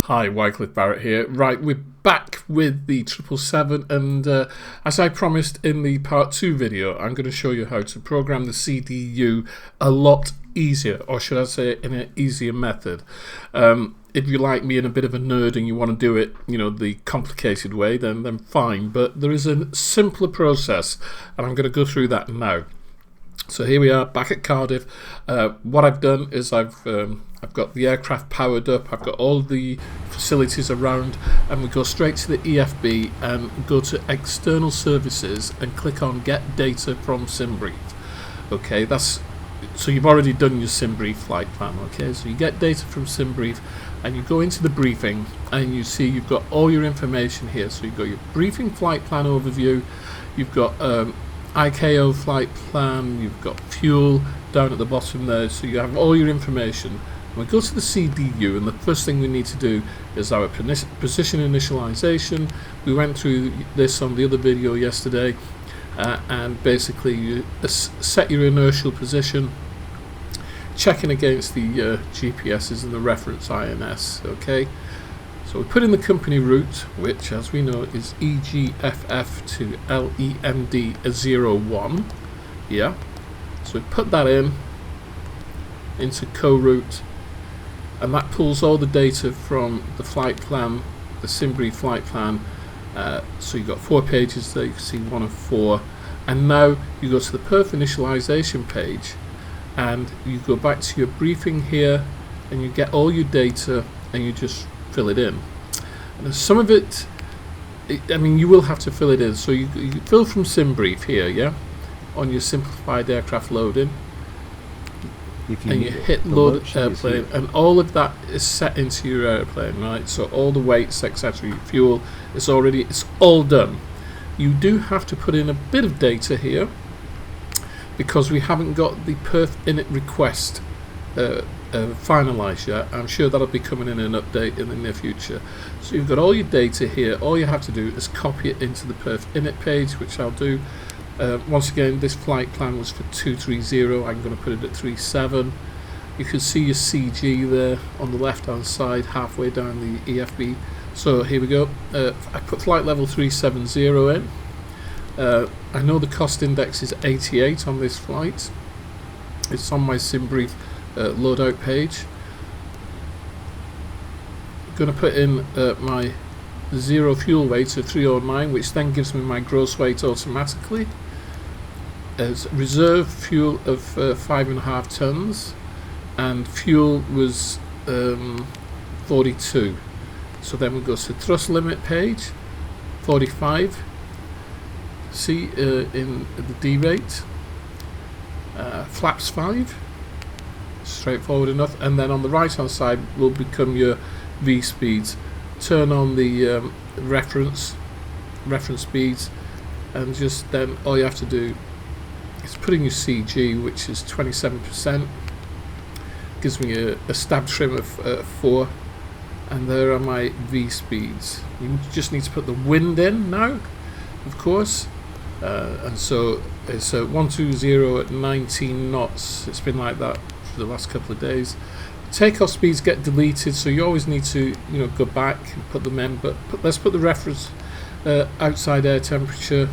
Hi, Wycliffe Barrett here. Right, we're back with the 777, and as I promised in the part 2 video, I'm going to show you how to program the CDU a lot easier, or should I say in an easier method. If you like me and a bit of a nerd and you want to do it, the complicated way, then fine. But there is a simpler process, and I'm going to go through that now. So here we are back at Cardiff. What I've done is I've got the aircraft powered up, I've got all the facilities around, and we go straight to the EFB and go to external services and click on get data from SimBrief. Okay, so you've already done your SimBrief flight plan. Okay, so you get data from SimBrief and you go into the briefing and you see you've got all your information here. So you've got your briefing flight plan overview, you've got ICAO flight plan, you've got fuel down at the bottom there, so you have all your information. We go to the CDU, and the first thing we need to do is our position initialization. We went through this on the other video yesterday, and basically you set your inertial position, checking against the GPSs and the reference INS. Okay, so we put in the company route, which as we know is EGFF to LEMD 01. Yeah, so we put that into co-route, and that pulls all the data from the flight plan, the SimBrief flight plan. So you've got 4 pages there, you can see 1 of 4, and now you go to the perf initialization page and you go back to your briefing here and you get all your data and you just fill it in. And some of it, you will have to fill it in, so you fill from SimBrief here, yeah, on your simplified aircraft loading, and you hit load airplane, and all of that is set into your airplane, right? So all the weights, etc., your fuel, it's all done. You do have to put in a bit of data here because we haven't got the perf init request finalized yet. I'm sure that'll be coming in an update in the near future. So you've got all your data here. All you have to do is copy it into the perf init page, which I'll do. Once again, this flight plan was for 230. I'm going to put it at 37. You can see your CG there on the left hand side, halfway down the EFB. So here we go. I put flight level 370 in. I know the cost index is 88 on this flight. It's on my SimBrief loadout page. I'm going to put in my zero fuel weight of 309, which then gives me my gross weight automatically. As reserve fuel of 5.5 tons, and fuel was 42. So then we go to thrust limit page 45. See in the D rate, flaps 5, straightforward enough. And then on the right hand side will become your V speeds. Turn on the reference speeds, and just then all you have to do is put in your CG, which is 27%. Gives me a stab trim of 4, and there are my V speeds. You just need to put the wind in now, of course, and so it's 120 at 19 knots. It's been like that for the last couple of days. Takeoff speeds get deleted, so you always need to go back and put them in, but let's put the reference outside air temperature.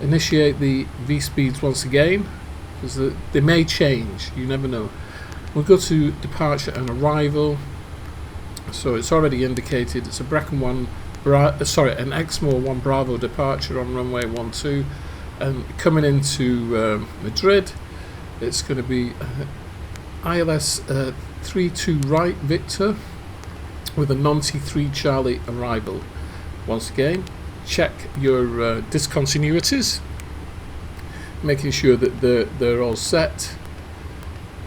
Initiate the V speeds once again, because they may change, you never know. We'll go to departure and arrival. So it's already indicated it's a Brecon an Exmoor 1 Bravo departure on runway 12, and coming into Madrid, it's going to be ILS 32 right Victor with a Nonti 3 Charlie arrival. Once again, check your discontinuities, making sure that they're all set,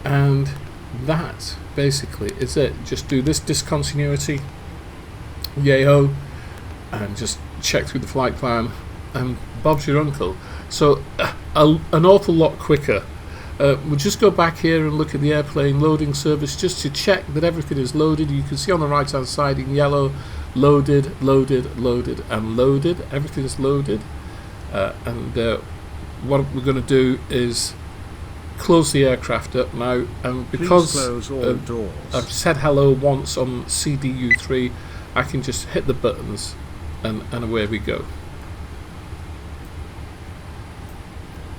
and that basically is it. Just do this discontinuity, yay-ho, and just check through the flight plan, and Bob's your uncle. So an awful lot quicker. We'll just go back here and look at the airplane loading service just to check that everything is loaded. You can see on the right hand side in yellow, loaded, loaded, loaded, and loaded. Everything is loaded, and what we're going to do is close the aircraft up now, and because I've said hello once on CDU3, I can just hit the buttons and away we go.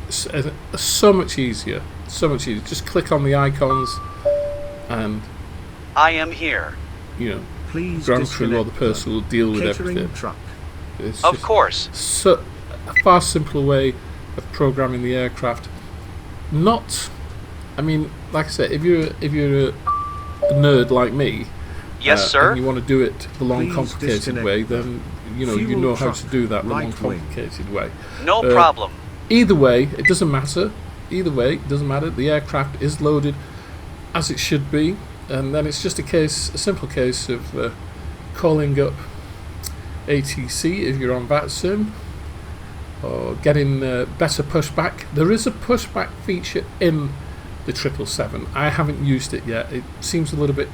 So much easier, so much easier. Just click on the icons and I am here. You know, please ground crew or the person will deal with everything. Truck. Of course. So a far simpler way of programming the aircraft. Not, I mean, like I said, if you're a nerd like me, yes, sir, and you want to do it the long, complicated way, then you know how to do that the long, complicated way. No problem. Either way, it doesn't matter. Either way, it doesn't matter. The aircraft is loaded as it should be, and then it's just a simple case of calling up ATC if you're on VATSIM, or getting better pushback. There is a pushback feature in the 777. I haven't used it yet. It seems a little bit,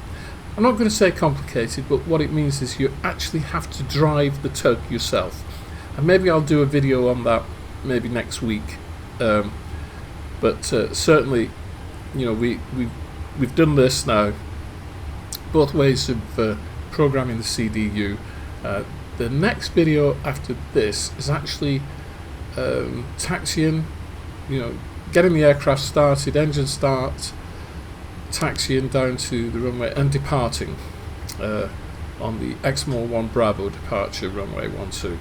I'm not going to say complicated, but what it means is you actually have to drive the tug yourself. And maybe I'll do a video on that maybe next week. But certainly, you know, we've done this now, both ways of programming the CDU. The next video after this is actually taxiing, you know, getting the aircraft started, engine start, taxiing down to the runway and departing on the Exmoor 1 Bravo departure runway 12.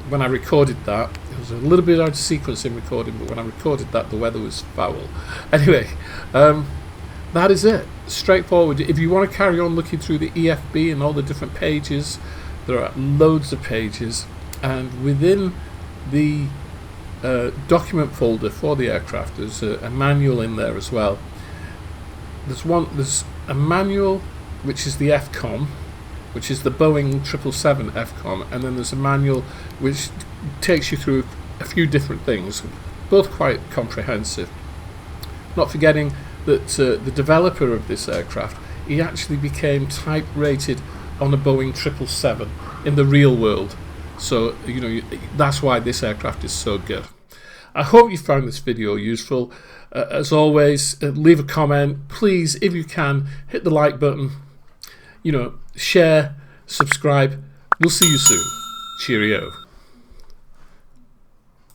When I recorded that, it was a little bit out of sequence in recording, but when I recorded that, the weather was foul. Anyway, that is it. Straightforward. If you want to carry on looking through the EFB and all the different pages, there are loads of pages, and within the document folder for the aircraft, there's a manual in there as well. There's a manual which is the FCOM, which is the Boeing 777 FCOM, and then there's a manual which takes you through a few different things, both quite comprehensive. Not forgetting that the developer of this aircraft, he actually became type rated on a Boeing 777 in the real world. So, you know, that's why this aircraft is so good. I hope you found this video useful. As always, leave a comment. Please, if you can, hit the like button. You know, share, subscribe. We'll see you soon. Cheerio.